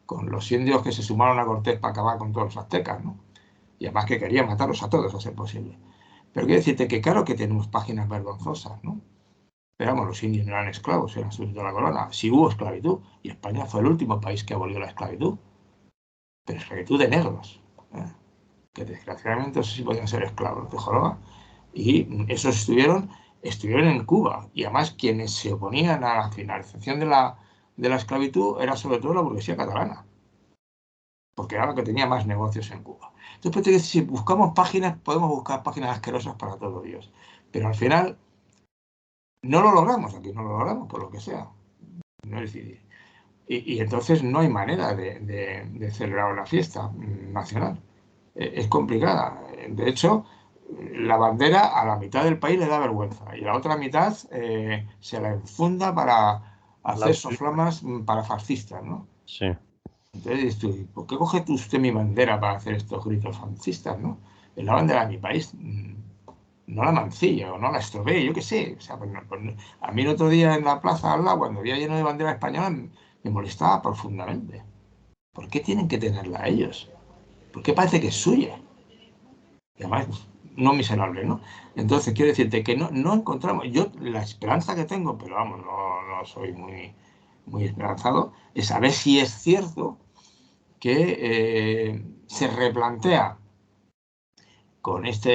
Speaker 2: con los indios que se sumaron a Cortés para acabar con todos los aztecas, ¿no? Y además que quería matarlos a todos a ser posible. Pero quiero decirte que claro que tenemos páginas vergonzosas, ¿no? Pero vamos, los indios no eran esclavos, eran súbditos de la corona. Sí hubo esclavitud, y España fue el último país que abolió la esclavitud, pero esclavitud de negros, ¿eh? Que desgraciadamente no sé si podían ser esclavos de joroba. Y esos estuvieron en Cuba, y además quienes se oponían a la finalización de la esclavitud era sobre todo la burguesía catalana, porque era la que tenía más negocios en Cuba. Entonces, pues, si buscamos páginas, podemos buscar páginas asquerosas para todo Dios. Pero al final no lo logramos, aquí no lo logramos, por lo que sea. No es decir, y entonces no hay manera de celebrar una fiesta nacional. Es complicada. De hecho, la bandera a la mitad del país le da vergüenza y la otra mitad se la enfunda para
Speaker 1: La
Speaker 2: hacer
Speaker 1: utiliza.
Speaker 2: soflamas para fascistas, ¿no?
Speaker 1: Sí.
Speaker 2: Entonces dices tú, ¿por qué coge usted mi bandera para hacer estos gritos fascistas, no? Es la bandera de mi país. No la mancilla o no la estropee, yo qué sé. O sea, a mí el otro día en la plaza al lado, cuando había lleno de bandera española, me molestaba profundamente. ¿Por qué tienen que tenerla ellos? ¿Por qué parece que es suya? Y además, no miserable, ¿no? Entonces, quiero decirte que no encontramos, yo la esperanza que tengo, pero vamos, no soy muy esperanzado, es saber si es cierto que se replantea con esta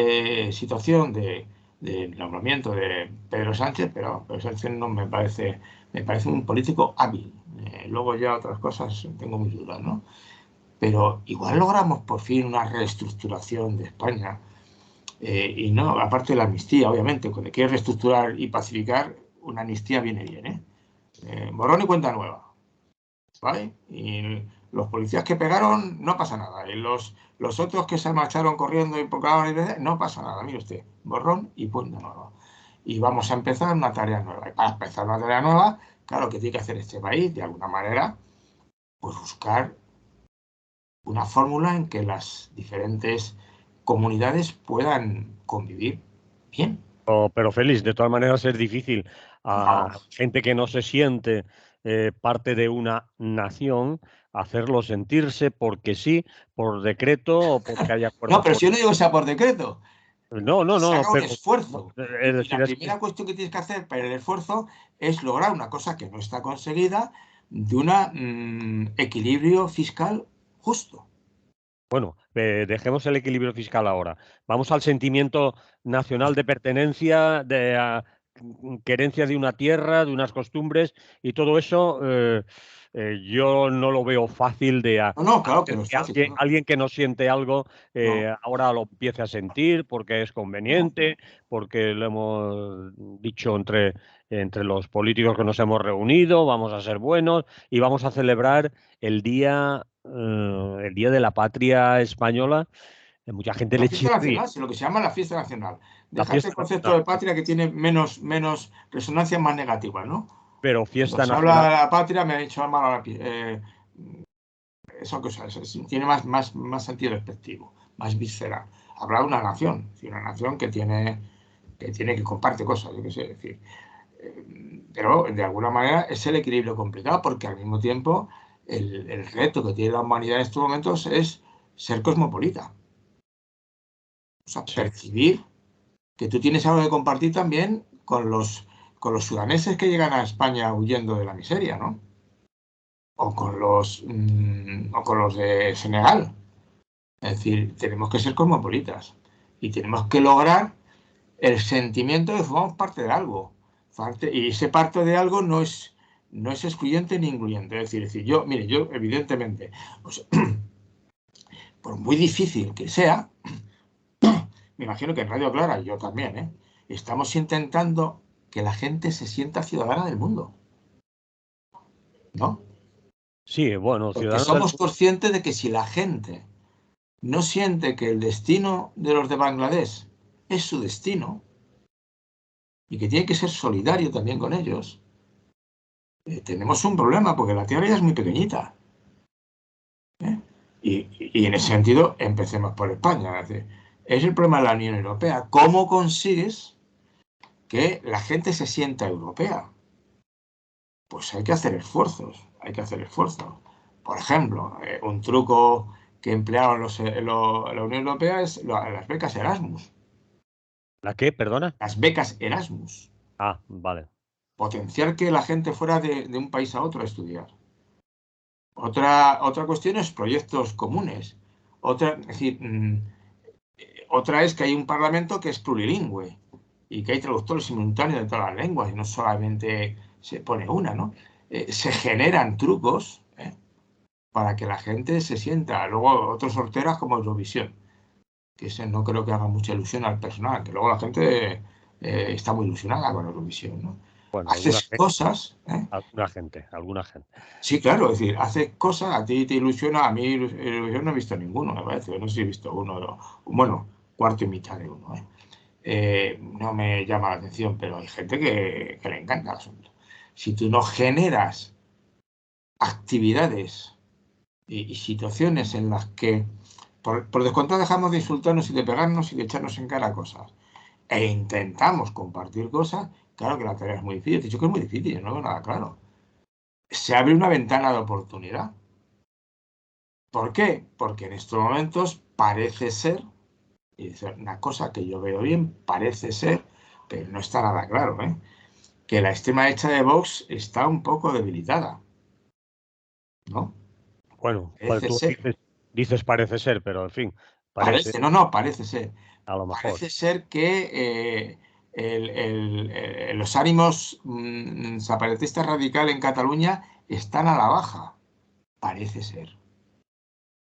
Speaker 2: situación del nombramiento de Pedro Sánchez, pero Pedro Sánchez no me parece un político hábil. Luego ya otras cosas tengo mis dudas, ¿no? Pero igual logramos por fin una reestructuración de España. Y no, aparte de la amnistía, obviamente, cuando quieres reestructurar y pacificar, una amnistía viene bien, ¿eh? Borrón y cuenta nueva, ¿vale? Y los policías que pegaron, no pasa nada. Y los otros que se marcharon corriendo y provocaban, no pasa nada. Mire usted, borrón y cuenta nueva. Y vamos a empezar una tarea nueva. Y para empezar una tarea nueva, claro, que tiene que hacer este país, de alguna manera, pues buscar una fórmula en que las diferentes comunidades puedan convivir bien.
Speaker 1: Pero Félix, de todas maneras es difícil a
Speaker 2: Vamos.
Speaker 1: gente que no se siente parte de una nación hacerlo sentirse porque sí, por decreto o porque hay
Speaker 2: No,
Speaker 1: acuerdo
Speaker 2: pero si yo no digo que
Speaker 1: político.
Speaker 2: sea por decreto,
Speaker 1: No, no,
Speaker 2: se
Speaker 1: no,
Speaker 2: haga un
Speaker 1: pero
Speaker 2: esfuerzo.
Speaker 1: es
Speaker 2: Y
Speaker 1: decir,
Speaker 2: la
Speaker 1: es que
Speaker 2: primera cuestión que tienes que hacer para el esfuerzo es lograr una cosa que no está conseguida de un equilibrio fiscal justo.
Speaker 1: bueno, dejemos el equilibrio fiscal ahora. Vamos al sentimiento nacional de pertenencia, de querencia de una tierra, de unas costumbres y todo eso. Yo no lo veo fácil de
Speaker 2: No, no, claro que
Speaker 1: hacer
Speaker 2: no es
Speaker 1: que
Speaker 2: fácil. No,
Speaker 1: alguien que no siente algo
Speaker 2: no,
Speaker 1: ahora lo empiece a sentir porque es
Speaker 2: no.
Speaker 1: conveniente, porque lo hemos dicho entre los políticos que nos hemos reunido, vamos a ser buenos y vamos a celebrar el día de la patria española. Mucha gente
Speaker 2: La
Speaker 1: le
Speaker 2: fiesta
Speaker 1: chirría
Speaker 2: nacional, sí, lo que se llama la fiesta nacional.
Speaker 1: la
Speaker 2: Déjate
Speaker 1: fiesta
Speaker 2: el concepto
Speaker 1: nacional,
Speaker 2: de patria que tiene menos resonancias más negativas, ¿no?
Speaker 1: pero
Speaker 2: Cuando
Speaker 1: fiesta
Speaker 2: se habla
Speaker 1: nacional,
Speaker 2: de la patria me ha hecho mal a la piel. Esa cosa, tiene más sentido despectivo, más visceral. Habla de una nación, una nación que tiene que tiene que comparte cosas, yo qué sé, es decir, pero de alguna manera es el equilibrio complicado, porque al mismo tiempo el reto que tiene la humanidad en estos momentos es ser cosmopolita. O sea,
Speaker 1: Sí.
Speaker 2: percibir que tú tienes algo que compartir también con los sudaneses que llegan a España huyendo de la miseria, ¿no? O con los de Senegal. Es decir, tenemos que ser cosmopolitas y tenemos que lograr el sentimiento de que formamos parte de algo. Y ese parte de algo no es excluyente ni incluyente. Es decir, yo, mire, yo evidentemente, pues, por muy difícil que sea, me imagino que en Radio Clara, y yo también, estamos intentando que la gente se sienta ciudadana del mundo, ¿no?
Speaker 1: Sí, bueno,
Speaker 2: Porque
Speaker 1: ciudadano del
Speaker 2: somos conscientes de que si la gente no siente que el destino de los de Bangladesh es su destino y que tiene que ser solidario también con ellos, tenemos un problema porque la Tierra ya es muy pequeñita. ¿Eh? Y en ese sentido, empecemos por España. Es el problema de la Unión Europea. ¿Cómo consigues que la gente se sienta europea? Pues hay que hacer esfuerzos, hay que hacer esfuerzos. Por ejemplo, un truco que emplearon la Unión Europea es las becas Erasmus.
Speaker 1: ¿La qué? ¿Perdona?
Speaker 2: Las becas Erasmus.
Speaker 1: Ah, vale.
Speaker 2: Potenciar que la gente fuera de un país a otro a estudiar. Otra cuestión es proyectos comunes. Es decir, otra es que hay un parlamento que es plurilingüe y que hay traductores simultáneos de todas las lenguas y no solamente se pone una, ¿no? Se generan trucos para que la gente se sienta. Luego otros sorteras como Eurovisión, que ese no creo que haga mucha ilusión al personal, que luego la gente está muy ilusionada con Eurovisión, ¿no?
Speaker 1: Bueno,
Speaker 2: Haces cosas,
Speaker 1: alguna gente.
Speaker 2: sí, claro, es decir, haces cosas, a ti te ilusiona, a mí ilusión no he visto ninguno, me parece, no sé si he visto uno, bueno, cuarto y mitad de uno, no me llama la atención, pero hay gente que le encanta el asunto. Si tú no generas actividades y situaciones en las que, por descontado, dejamos de insultarnos y de pegarnos y de echarnos en cara cosas, e intentamos compartir cosas, claro que la tarea es muy difícil. He dicho que es muy difícil, no veo nada claro. Se abre una ventana de oportunidad. ¿Por qué? Porque en estos momentos parece ser, y es una cosa que yo veo bien, parece ser, pero no está nada claro, que la extrema derecha de Vox está un poco debilitada, ¿no?
Speaker 1: Bueno,
Speaker 2: Parece
Speaker 1: tú
Speaker 2: ser.
Speaker 1: dices parece ser, pero en fin, parece,
Speaker 2: Parece, no, parece ser.
Speaker 1: a lo mejor.
Speaker 2: Parece ser que los ánimos separatistas radicales en Cataluña están a la baja. Parece ser.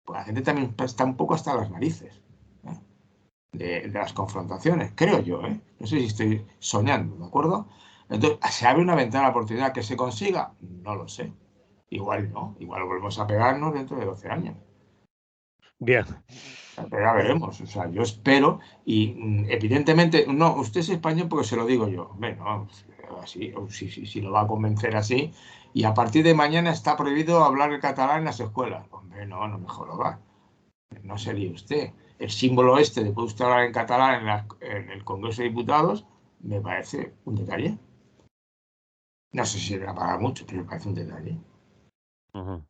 Speaker 2: Pues la gente también está un poco hasta las narices, ¿eh? De las confrontaciones, creo yo, ¿eh? No sé si estoy soñando, ¿de acuerdo? Entonces, ¿se abre una ventana de oportunidad que se consiga? No lo sé. Igual no, igual volvemos a pegarnos dentro de 12 años.
Speaker 1: Bien.
Speaker 2: Pero ya veremos, o sea, yo espero y evidentemente, no, usted es español porque se lo digo yo, hombre, no, así, si lo va a convencer así, y a partir de mañana está prohibido hablar el catalán en las escuelas, hombre, no me joda, no sería usted. El símbolo este de poder usted hablar en catalán en el Congreso de Diputados, me parece un detalle. No sé si le va a pagar mucho, pero me parece un detalle.
Speaker 1: Ujú.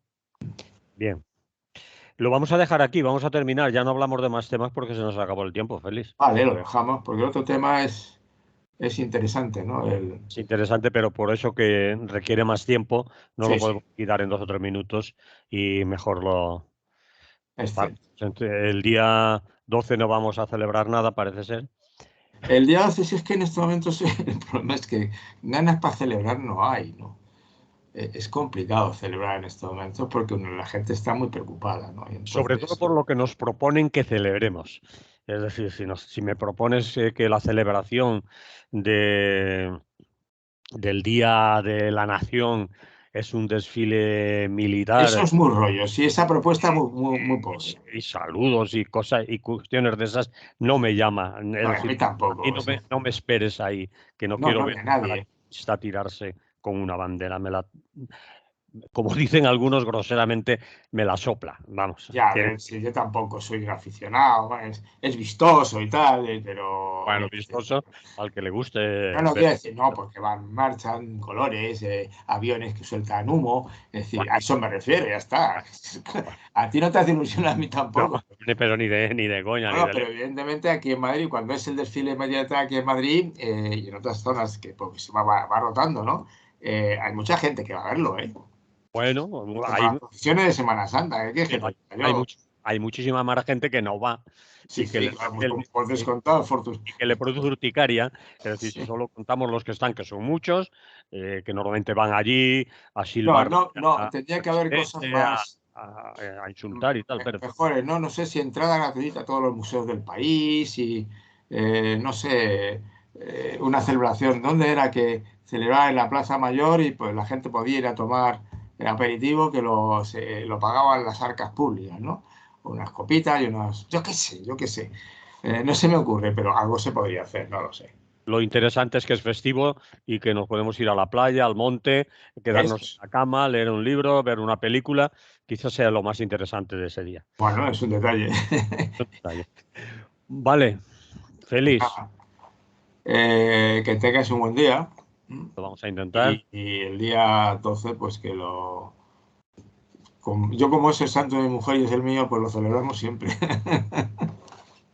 Speaker 1: Bien. Lo vamos a dejar aquí, vamos a terminar. Ya no hablamos de más temas porque se nos acabó el tiempo, Félix.
Speaker 2: Vale, lo dejamos, porque el otro tema es interesante, ¿no?
Speaker 1: Es interesante, pero por eso que requiere más tiempo, no lo
Speaker 2: Sí,
Speaker 1: podemos quitar en 2 o 3 minutos y mejor lo...
Speaker 2: este.
Speaker 1: El día 12 no vamos a celebrar nada, parece ser.
Speaker 2: El día 12, si es que en estos momentos el problema es que ganas para celebrar no hay, ¿no? Es complicado celebrar en estos momentos porque la gente está muy preocupada, ¿no? Y
Speaker 1: Sobre todo
Speaker 2: entonces,
Speaker 1: por lo que nos proponen que celebremos. Es decir, si me propones que la celebración de, del Día de la Nación es un desfile
Speaker 2: eso
Speaker 1: militar
Speaker 2: es muy rollo. Sí, esa propuesta muy pobre.
Speaker 1: y saludos y cosas y cuestiones de esas, no me llama.
Speaker 2: No,
Speaker 1: Es
Speaker 2: a mí
Speaker 1: decir, a mí
Speaker 2: tampoco.
Speaker 1: no me esperes ahí, que no
Speaker 2: No,
Speaker 1: quiero
Speaker 2: no,
Speaker 1: ver
Speaker 2: ni a
Speaker 1: a la
Speaker 2: nadie.
Speaker 1: está tirarse con una bandera. como dicen algunos groseramente, me la sopla. Vamos,
Speaker 2: Ya, a
Speaker 1: tiene,
Speaker 2: ver, si yo tampoco soy un aficionado, es vistoso y tal, pero
Speaker 1: bueno, vistoso al que le guste
Speaker 2: no, no
Speaker 1: ver.
Speaker 2: quiero decir, no, porque van, marchan colores, aviones que sueltan humo, es decir,
Speaker 1: Bueno,
Speaker 2: a eso me refiero, ya está.
Speaker 1: bueno,
Speaker 2: A ti no te hace ilusión, a mí
Speaker 1: no,
Speaker 2: tampoco.
Speaker 1: pero ni de coña, ni
Speaker 2: Bueno,
Speaker 1: de
Speaker 2: pero
Speaker 1: lejos.
Speaker 2: evidentemente aquí en Madrid, cuando es el desfile inmediato aquí en Madrid y en otras zonas que porque se va rotando, ¿no? Hay mucha gente que va a verlo, ¿eh?
Speaker 1: Bueno,
Speaker 2: Como las procesiones de Semana Santa, ¿eh? ¿Qué
Speaker 1: sí,
Speaker 2: que te diga
Speaker 1: hay,
Speaker 2: yo?
Speaker 1: hay muchísima más gente que no va
Speaker 2: Sí,
Speaker 1: y que le,
Speaker 2: sí, claro,
Speaker 1: que
Speaker 2: por descontado,
Speaker 1: y que le produce urticaria. Es decir, si
Speaker 2: sí.
Speaker 1: solo contamos los que están, que son muchos, que normalmente van allí a
Speaker 2: No,
Speaker 1: silbar
Speaker 2: no, no,
Speaker 1: al
Speaker 2: tendría que haber cosas
Speaker 1: presidente,
Speaker 2: más
Speaker 1: a insultar y tal, pero
Speaker 2: mejores, ¿no? No sé si entrada gratuita a todos los museos del país y, no sé, una celebración. ¿Dónde era que celebraba en la Plaza Mayor y pues la gente podía ir a tomar el aperitivo que lo pagaban las arcas públicas, ¿no? Unas copitas y unos, yo qué sé, yo qué sé. No se me ocurre, pero algo se podría hacer, no lo sé.
Speaker 1: lo interesante es que es festivo y que nos podemos ir a la playa, al monte,
Speaker 2: Eso
Speaker 1: quedarnos en
Speaker 2: es.
Speaker 1: la cama, leer un libro, ver una película. Quizás sea lo más interesante de ese día.
Speaker 2: Bueno, es un detalle.
Speaker 1: Detalle. Vale,
Speaker 2: Pues
Speaker 1: feliz.
Speaker 2: nada, que tengas un buen día.
Speaker 1: Lo vamos a intentar.
Speaker 2: Y el día 12 pues que yo como es el santo de mi mujer y es el mío, pues lo celebramos siempre.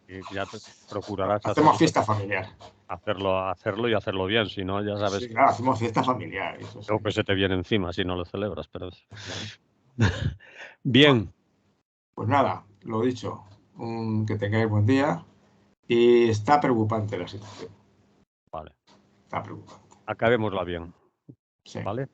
Speaker 1: Y ya procurarás
Speaker 2: Hacemos fiesta familiar.
Speaker 1: hacerlo y hacerlo bien. Si no, ya sabes
Speaker 2: Sí, claro, hacemos fiesta familiar, eso sí.
Speaker 1: lo que se te viene encima si no lo celebras. Pero
Speaker 2: Claro. Bueno,
Speaker 1: bien,
Speaker 2: pues nada, lo dicho, que tengáis buen día y está preocupante la situación.
Speaker 1: vale.
Speaker 2: Está preocupante.
Speaker 1: Acabémosla bien.
Speaker 2: Sí.
Speaker 1: ¿Vale?